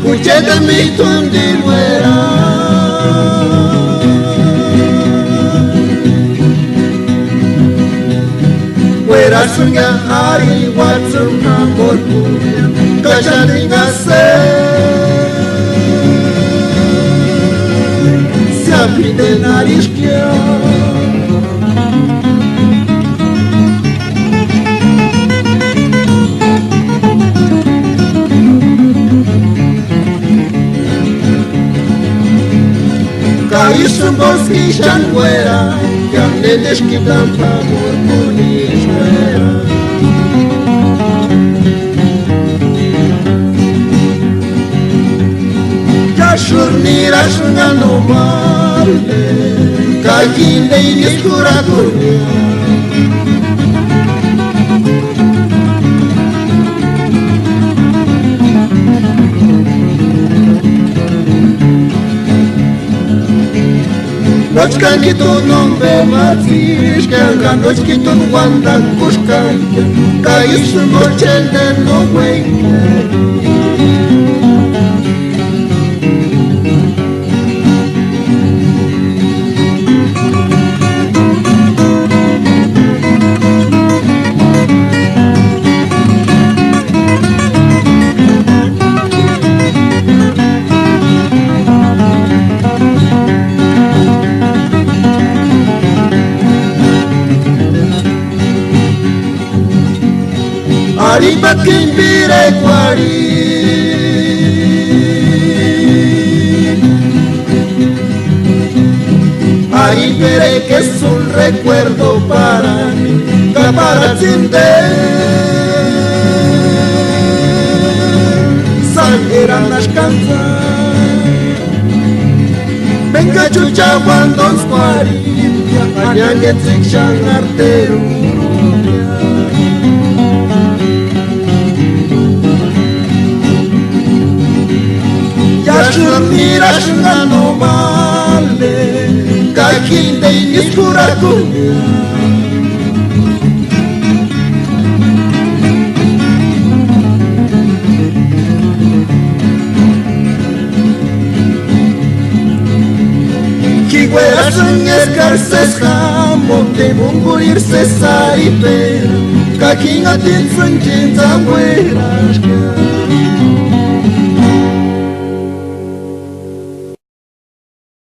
Kucheta mitundi wera wera sunga ari watsu kamorku kachadinga se siapide narishkia Kaishun boski shanguera, Yanedesh kitam pamur punishwera. Yashurnira shungano marle, Kaginde iniskura kurnia. Nochkanki tu nombe matish, Kanga nochki tu wanda kushkanki, Kaishu mochende no wenge. Arriba kimbire kwari Arribere que es un recuerdo para mí Para tinte Salieran las canzas Venga chucha cuando es kwari Añanget sikshan arteru Yashurnira shungano male Kakinde iniskura kunya Kiguera sunyes karses hamo Te mungurir sesaripera Kakinga tin sunjin zambuerashka